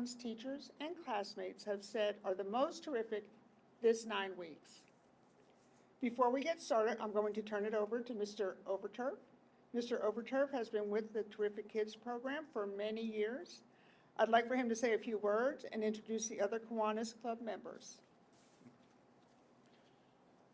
Kiwanis teachers and classmates have said are the most terrific this 9 weeks. Before we get started, I'm going to turn it over to Mr. Overturf. Mr. Overturf has been with the Terrific Kids program for many years. I'd like for him to say a few words and introduce the other Kiwanis Club members.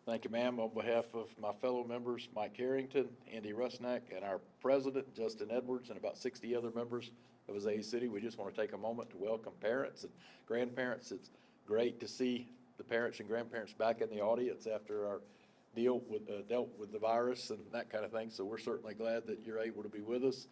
Thank you, ma'am. On behalf of my fellow members, Mike Harrington, Andy Rusnak, and our president, Justin Edwards, and about 60 other members of Azalea City, we just want to take a moment to welcome parents and grandparents. It's great to see the parents and grandparents back in the audience after our dealt with the virus and that kind of thing. So we're certainly glad that you're able to be with us.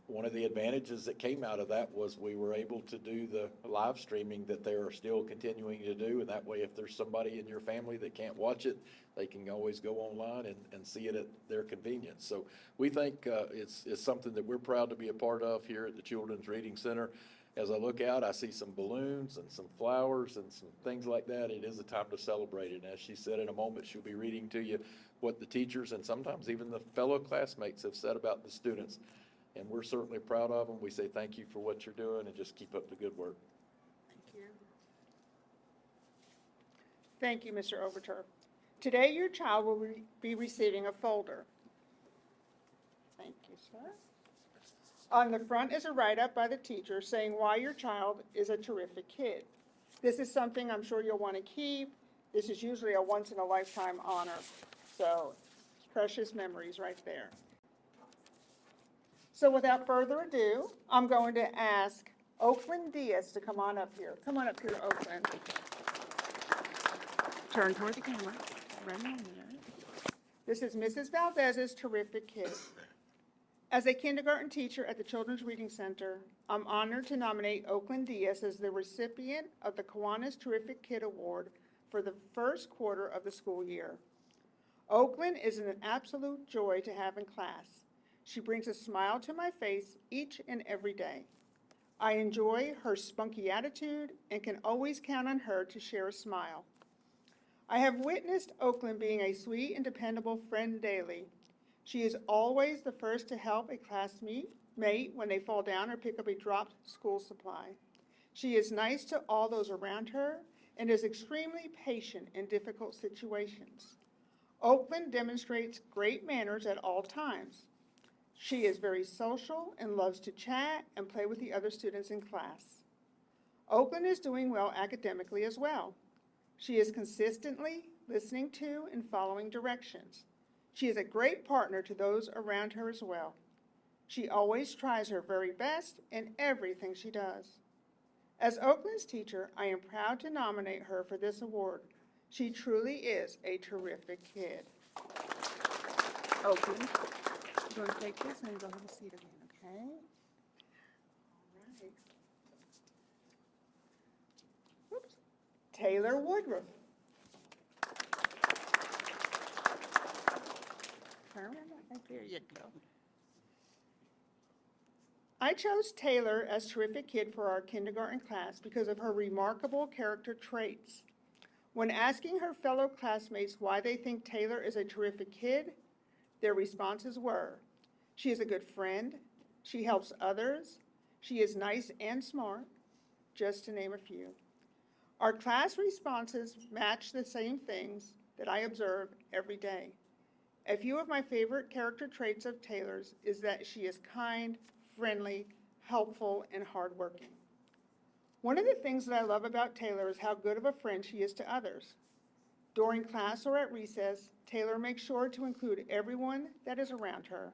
One of the advantages that came out of that was we were able to do the live streaming that they are still continuing to do. And that way, if there's somebody in your family that can't watch it, they can always go online and see it at their convenience. So we think it's something that we're proud to be a part of here at the Children's Reading Center. As I look out, I see some balloons and some flowers and some things like that. It is a time to celebrate it. And as she said, in a moment, she'll be reading to you what the teachers and sometimes even the fellow classmates have said about the students. And we're certainly proud of them. We say thank you for what you're doing and just keep up the good work. Thank you. Thank you, Mr. Overturf. Today, your child will be receiving a folder. Thank you, sir. On the front is a write-up by the teacher saying why your child is a terrific kid. This is something I'm sure you'll want to keep. This is usually a once-in-a-lifetime honor. So, precious memories right there. So without further ado, I'm going to ask Oakland Diaz to come on up here. Come on up here, Oakland. Turn toward the camera. Right on there. This is Mrs. Valdez's terrific kid. As a kindergarten teacher at the Children's Reading Center, I'm honored to nominate Oakland Diaz as the recipient of the Kiwanis Terrific Kid Award for the first quarter of the school year. Oakland is an absolute joy to have in class. She brings a smile to my face each and every day. I enjoy her spunky attitude and can always count on her to share a smile. I have witnessed Oakland being a sweet and dependable friend daily. She is always the first to help a classmate when they fall down or pick up a dropped school supply. She is nice to all those around her and is extremely patient in difficult situations. Oakland demonstrates great manners at all times. She is very social and loves to chat and play with the other students in class. Oakland is doing well academically as well. She is consistently listening to and following directions. She is a great partner to those around her as well. She always tries her very best in everything she does. As Oakland's teacher, I am proud to nominate her for this award. She truly is a terrific kid. Oakland. You're going to take this and go have a seat again, okay? All right. Oops. Taylor Woodruff. There you go. I chose Taylor as Terrific Kid for our kindergarten class because of her remarkable character traits. When asking her fellow classmates why they think Taylor is a terrific kid, their responses were, she is a good friend, she helps others, she is nice and smart, just to name a few. Our class responses match the same things that I observe every day. A few of my favorite character traits of Taylor's is that she is kind, friendly, helpful, and hardworking. One of the things that I love about Taylor is how good of a friend she is to others. During class or at recess, Taylor makes sure to include everyone that is around her.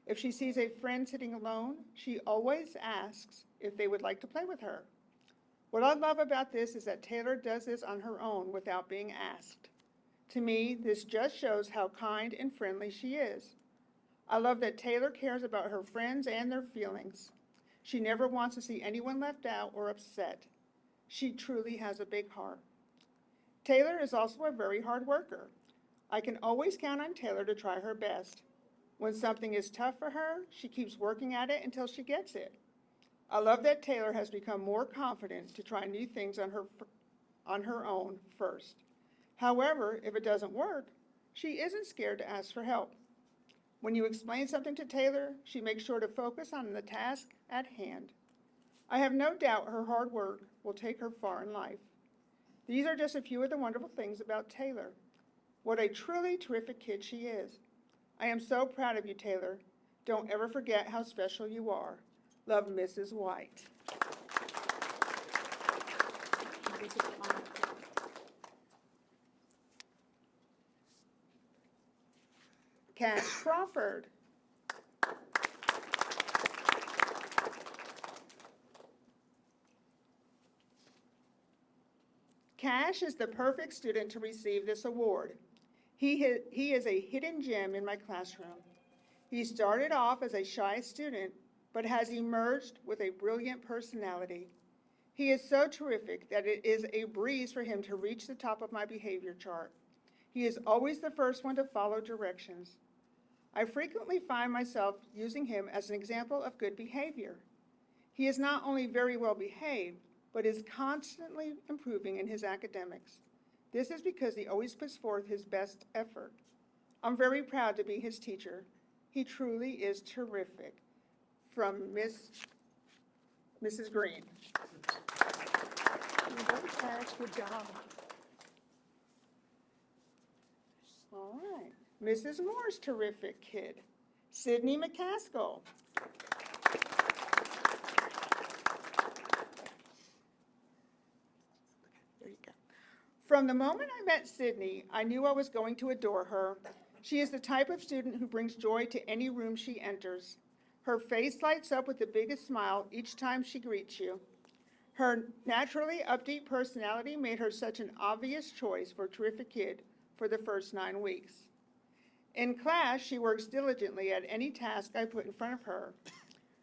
If she sees a friend sitting alone, she always asks if they would like to play with her. What I love about this is that Taylor does this on her own without being asked. To me, this just shows how kind and friendly she is. I love that Taylor cares about her friends and their feelings. She never wants to see anyone left out or upset. She truly has a big heart. Taylor is also a very hard worker. I can always count on Taylor to try her best. When something is tough for her, she keeps working at it until she gets it. I love that Taylor has become more confident to try new things on her own first. However, if it doesn't work, she isn't scared to ask for help. When you explain something to Taylor, she makes sure to focus on the task at hand. I have no doubt her hard work will take her far in life. These are just a few of the wonderful things about Taylor. What a truly terrific kid she is. I am so proud of you, Taylor. Don't ever forget how special you are. Love, Mrs. White. Cash Crawford. Cash is the perfect student to receive this award. He is a hidden gem in my classroom. He started off as a shy student, but has emerged with a brilliant personality. He is so terrific that it is a breeze for him to reach the top of my behavior chart. He is always the first one to follow directions. I frequently find myself using him as an example of good behavior. He is not only very well behaved, but is constantly improving in his academics. This is because he always puts forth his best effort. I'm very proud to be his teacher. He truly is terrific. From Mrs. Green. Good job. All right. Mrs. Moore's terrific kid. Sydney McCaskill. There you go. From the moment I met Sydney, I knew I was going to adore her. She is the type of student who brings joy to any room she enters. Her face lights up with the biggest smile each time she greets you. Her naturally upbeat personality made her such an obvious choice for a terrific kid for the first 9 weeks. In class, she works diligently at any task I put in front of her.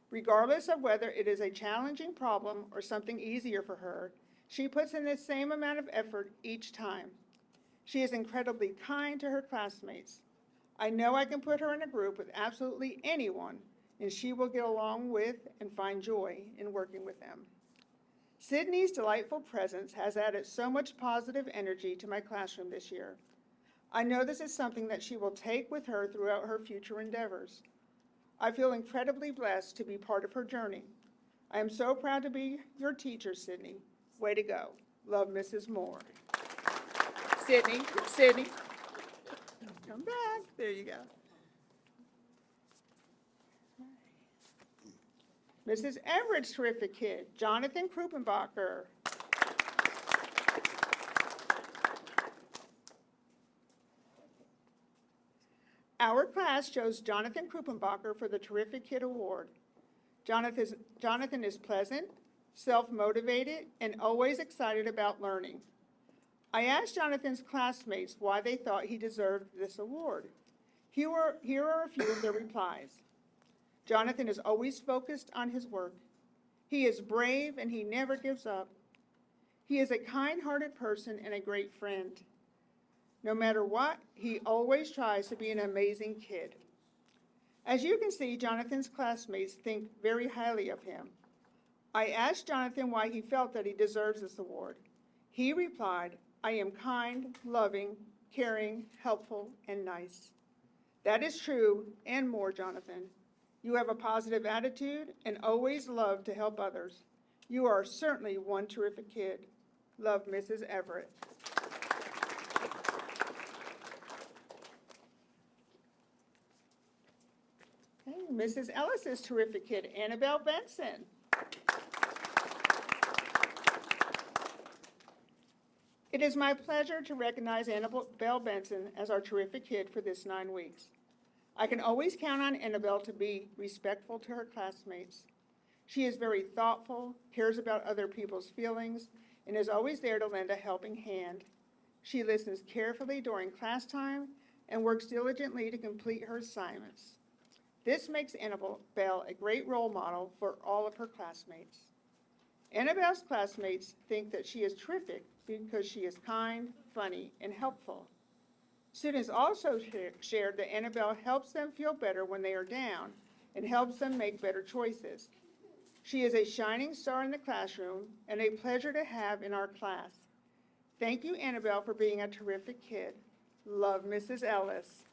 Regardless of whether it is a challenging problem or something easier for her, she puts in the same amount of effort each time. She is incredibly kind to her classmates. I know I can put her in a group with absolutely anyone, and she will get along with and find joy in working with them. Sydney's delightful presence has added so much positive energy to my classroom this year. I know this is something that she will take with her throughout her future endeavors. I feel incredibly blessed to be part of her journey. I am so proud to be your teacher, Sydney. Way to go. Love, Mrs. Moore. Sydney, come back. There you go. Mrs. Everett's terrific kid, Jonathan Krupenbacher. Our class chose Jonathan Krupenbacher for the Terrific Kid Award. Jonathan is pleasant, self-motivated, and always excited about learning. I asked Jonathan's classmates why they thought he deserved this award. Here are a few of their replies. Jonathan is always focused on his work. He is brave and he never gives up. He is a kind-hearted person and a great friend. No matter what, he always tries to be an amazing kid. As you can see, Jonathan's classmates think very highly of him. I asked Jonathan why he felt that he deserves this award. He replied, "I am kind, loving, caring, helpful, and nice." That is true and more, Jonathan. You have a positive attitude and always love to help others. You are certainly one terrific kid. Love, Mrs. Everett. Okay, Mrs. Ellis's terrific kid, Annabelle Benson. It is my pleasure to recognize Annabelle Benson as our terrific kid for this 9 weeks. I can always count on Annabelle to be respectful to her classmates. She is very thoughtful, cares about other people's feelings, and is always there to lend a helping hand. She listens carefully during class time and works diligently to complete her assignments. This makes Annabelle a great role model for all of her classmates. Annabelle's classmates think that she is terrific because she is kind, funny, and helpful. Students also shared that Annabelle helps them feel better when they are down and helps them make better choices. She is a shining star in the classroom and a pleasure to have in our class. Thank you, Annabelle, for being a terrific kid. Love, Mrs. Ellis.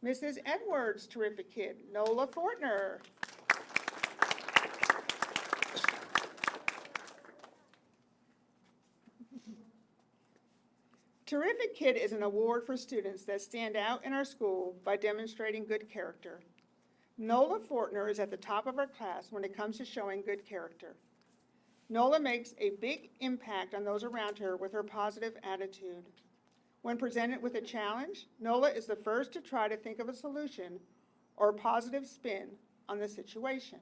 Mrs. Edwards, terrific kid. Nola Fortner. Terrific Kid is an award for students that stand out in our school by demonstrating good character. Nola Fortner is at the top of our class when it comes to showing good character. Nola makes a big impact on those around her with her positive attitude. When presented with a challenge, Nola is the first to try to think of a solution or positive spin on the situation.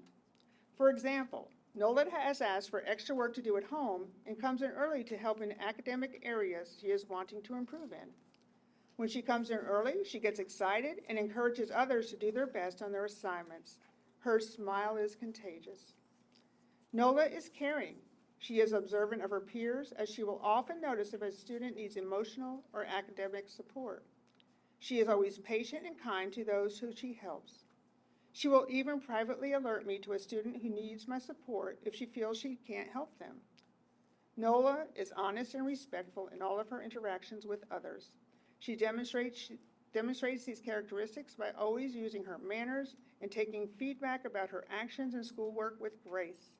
For example, Nola has asked for extra work to do at home and comes in early to help in academic areas she is wanting to improve in. When she comes in early, she gets excited and encourages others to do their best on their assignments. Her smile is contagious. Nola is caring. She is observant of her peers, as she will often notice if a student needs emotional or academic support. She is always patient and kind to those who she helps. She will even privately alert me to a student who needs my support if she feels she can't help them. Nola is honest and respectful in all of her interactions with others. She demonstrates these characteristics by always using her manners and taking feedback about her actions and schoolwork with grace.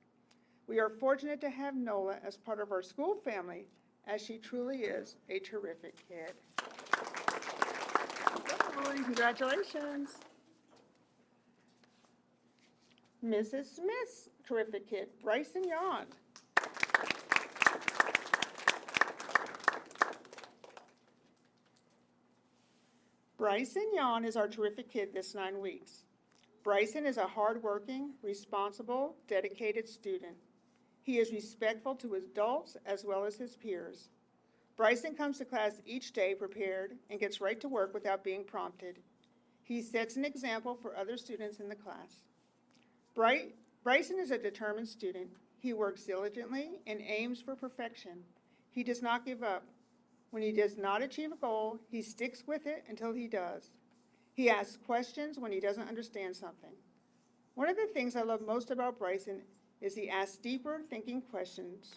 We are fortunate to have Nola as part of our school family, as she truly is a terrific kid. Congratulations. Mrs. Smith's terrific kid, Bryson Yawn. Bryson Yawn is our terrific kid this 9 weeks. Bryson is a hardworking, responsible, dedicated student. He is respectful to his adults as well as his peers. Bryson comes to class each day prepared and gets right to work without being prompted. He sets an example for other students in the class. Bryson is a determined student. He works diligently and aims for perfection. He does not give up. When he does not achieve a goal, he sticks with it until he does. He asks questions when he doesn't understand something. One of the things I love most about Bryson is he asks deeper thinking questions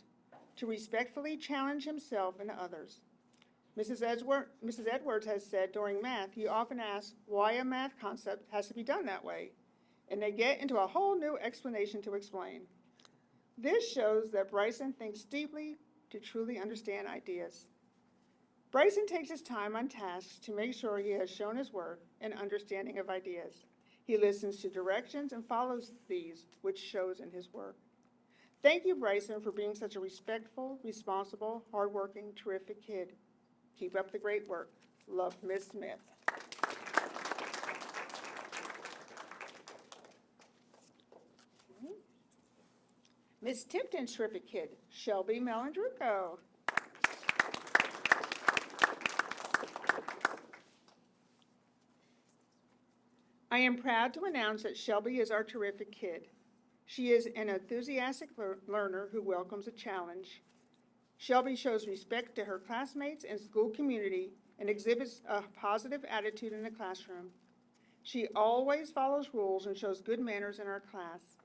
to respectfully challenge himself and others. Mrs. Edwards has said during math, you often ask why a math concept has to be done that way, and they get into a whole new explanation to explain. This shows that Bryson thinks deeply to truly understand ideas. Bryson takes his time on tasks to make sure he has shown his work and understanding of ideas. He listens to directions and follows these, which shows in his work. Thank you, Bryson, for being such a respectful, responsible, hardworking, terrific kid. Keep up the great work. Love, Miss Smith. Miss Tipton's terrific kid, Shelby Melandruco. I am proud to announce that Shelby is our terrific kid. She is an enthusiastic learner who welcomes a challenge. Shelby shows respect to her classmates and school community and exhibits a positive attitude in the classroom. She always follows rules and shows good manners in our class.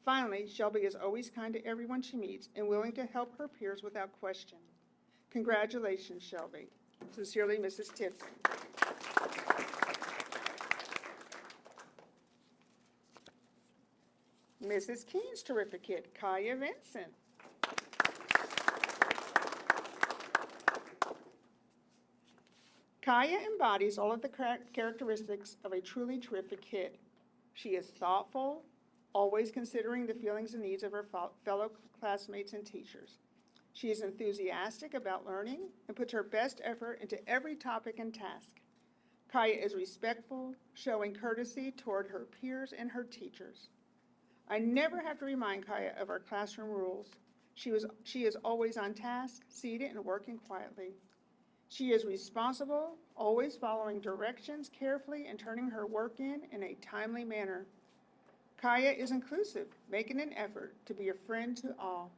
Finally, Shelby is always kind to everyone she meets and willing to help her peers without question. Congratulations, Shelby. Sincerely, Mrs. Tipton. Mrs. Keene's terrific kid, Kaya Vincent. Kaya embodies all of the characteristics of a truly terrific kid. She is thoughtful, always considering the feelings and needs of her fellow classmates and teachers. She is enthusiastic about learning and puts her best effort into every topic and task. Kaya is respectful, showing courtesy toward her peers and her teachers. I never have to remind Kaya of our classroom rules. She is always on task, seated, and working quietly. She is responsible, always following directions carefully and turning her work in a timely manner. Kaya is inclusive, making an effort to be a friend to all.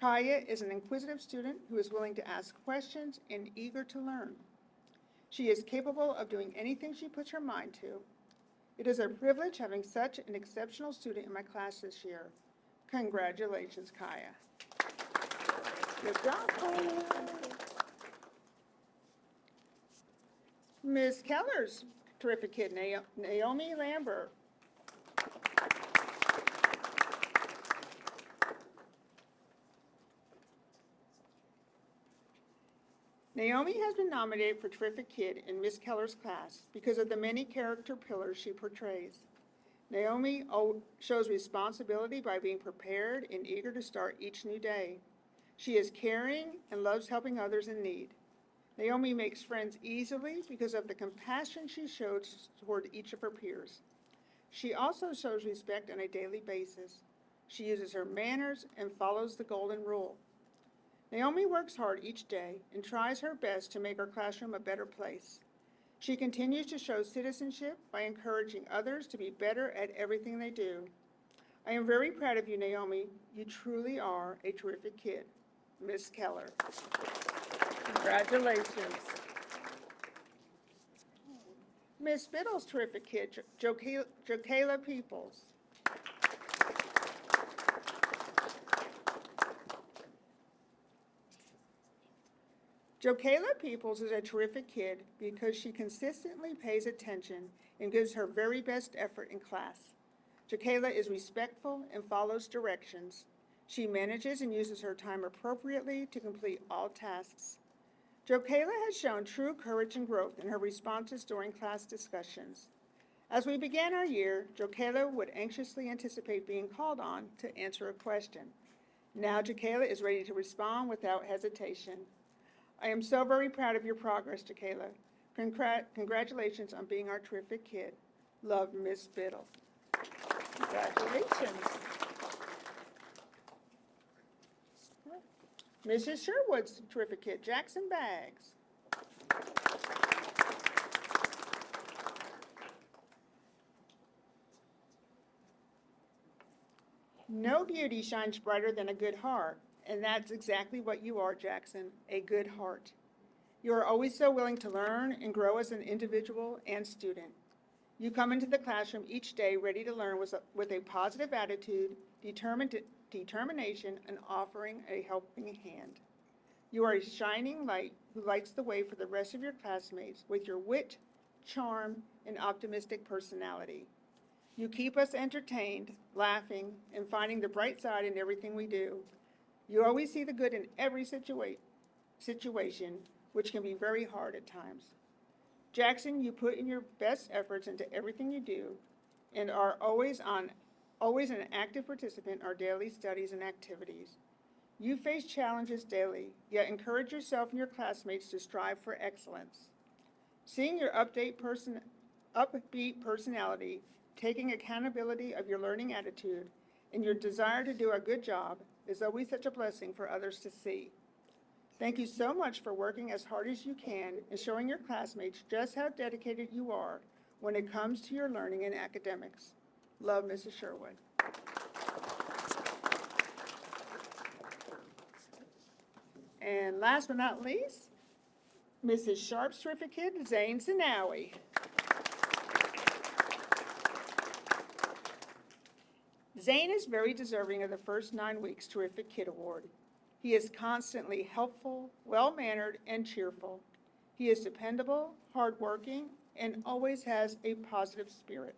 Kaya is an inquisitive student who is willing to ask questions and eager to learn. She is capable of doing anything she puts her mind to. It is a privilege having such an exceptional student in my class this year. Congratulations, Kaya. Good job, Kaya. Ms. Kellers, terrific kid, Naomi Lambert. Naomi has been nominated for Terrific Kid in Miss Keller's class because of the many character pillars she portrays. Naomi shows responsibility by being prepared and eager to start each new day. She is caring and loves helping others in need. Naomi makes friends easily because of the compassion she shows toward each of her peers. She also shows respect on a daily basis. She uses her manners and follows the golden rule. Naomi works hard each day and tries her best to make her classroom a better place. She continues to show citizenship by encouraging others to be better at everything they do. I am very proud of you, Naomi. You truly are a terrific kid. Miss Keller. Congratulations. Miss Biddle's terrific kid, Jokayla Peoples. Jokayla Peoples is a terrific kid because she consistently pays attention and gives her very best effort in class. Jokayla is respectful and follows directions. She manages and uses her time appropriately to complete all tasks. Jokayla has shown true courage and growth in her responses during class discussions. As we began our year, Jokayla would anxiously anticipate being called on to answer a question. Now Jokayla is ready to respond without hesitation. I am so very proud of your progress, Jokayla. Congratulations on being our terrific kid. Love, Miss Biddle. Congratulations. Mrs. Sherwood's terrific kid, Jackson Baggs. No beauty shines brighter than a good heart, and that's exactly what you are, Jackson, a good heart. You are always so willing to learn and grow as an individual and student. You come into the classroom each day ready to learn with a positive attitude, determination, and offering a helping hand. You are a shining light who lights the way for the rest of your classmates with your wit, charm, and optimistic personality. You keep us entertained, laughing, and finding the bright side in everything we do. You always see the good in every situation, which can be very hard at times. Jackson, you put in your best efforts into everything you do and are always an active participant in our daily studies and activities. You face challenges daily, yet encourage yourself and your classmates to strive for excellence. Seeing your upbeat personality, taking accountability of your learning attitude, and your desire to do a good job is always such a blessing for others to see. Thank you so much for working as hard as you can and showing your classmates just how dedicated you are when it comes to your learning and academics. Love, Mrs. Sherwood. And last but not least, Mrs. Sharp's terrific kid, Zane Zanawi. Zane is very deserving of the first 9 weeks Terrific Kid Award. He is constantly helpful, well-mannered, and cheerful. He is dependable, hardworking, and always has a positive spirit.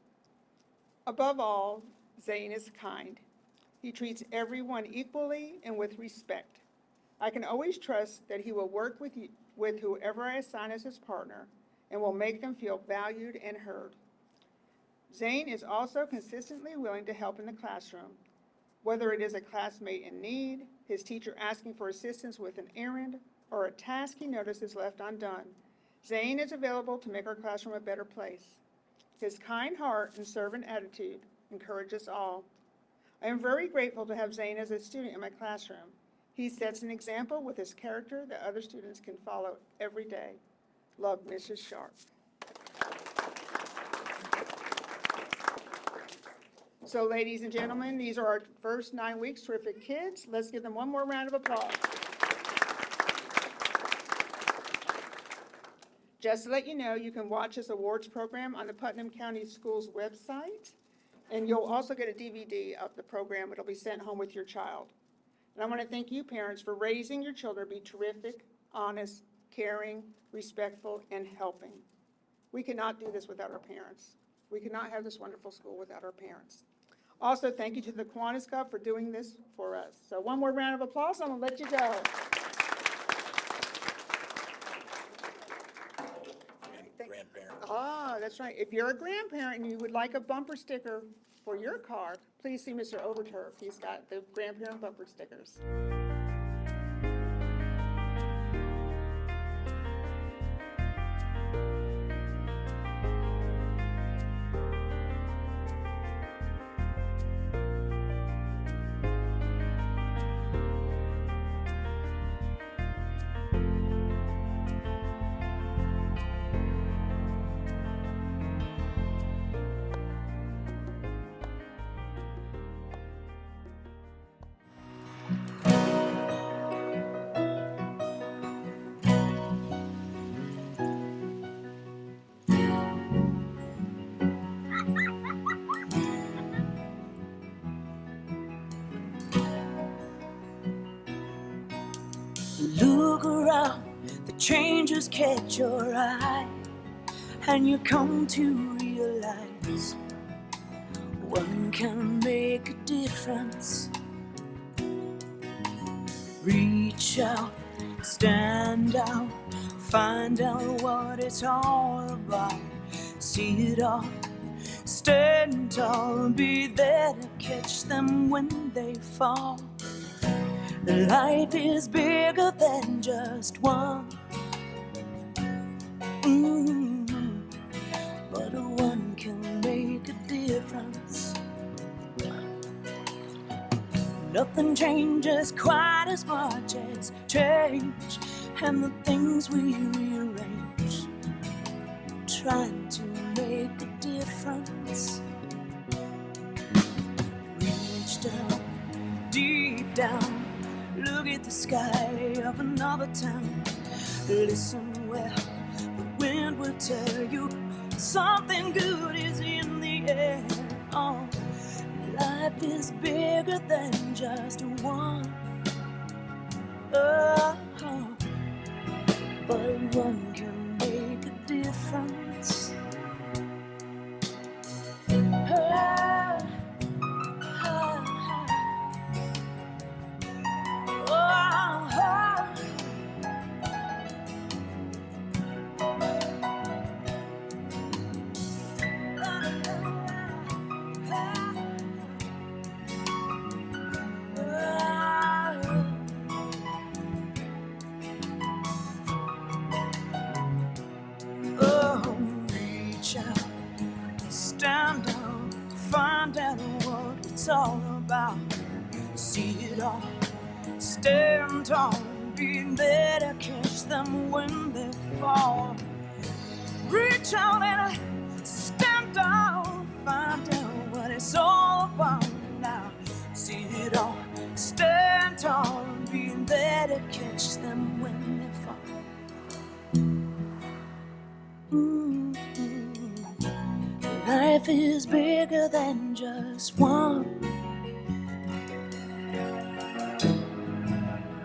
Above all, Zane is kind. He treats everyone equally and with respect. I can always trust that he will work with whoever I assign as his partner and will make them feel valued and heard. Zane is also consistently willing to help in the classroom, whether it is a classmate in need, his teacher asking for assistance with an errand, or a task he notices left undone. Zane is available to make our classroom a better place. His kind heart and servant attitude encourage us all. I am very grateful to have Zane as a student in my classroom. He sets an example with his character that other students can follow every day. Love, Mrs. Sharp. So ladies and gentlemen, these are our first 9 weeks Terrific Kids. Let's give them one more round of applause. Just to let you know, you can watch this awards program on the Putnam County Schools website, and you'll also get a DVD of the program. It'll be sent home with your child. And I want to thank you parents for raising your children to be terrific, honest, caring, respectful, and helping. We cannot do this without our parents. We cannot have this wonderful school without our parents. Also, thank you to the Kiwanis Cup for doing this for us. So one more round of applause, I'm gonna let you go. Grandparents. Ah, that's right. If you're a grandparent and you would like a bumper sticker for your car, please see Mr. Overturf. He's got the grandparent bumper stickers. Look around, the changes catch your eye, and you come to realize one can make a difference. Reach out, stand out, find out what it's all about. See it all, stand tall, be there to catch them when they fall. Life is bigger than just one. But one can make a difference. Nothing changes quite as much as change, and the things we rearrange, trying to make a difference. Reach down, deep down, look at the sky of another town. Listen well, the wind will tell you something good is in the air. Oh, life is bigger than just one. Oh, but one can make a difference. Stand up, find out what it's all about. See it all, stand tall, be there to catch them when they fall. Reach out and stand down, find out what it's all about now. See it all, stand tall, be there to catch them when they fall. Life is bigger than just one,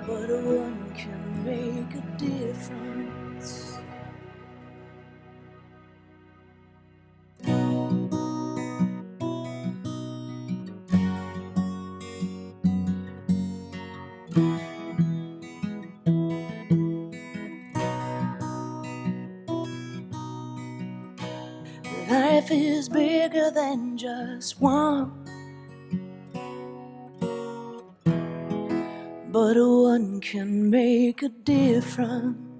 but one can make a difference. Life is bigger than just one, but one can make a difference.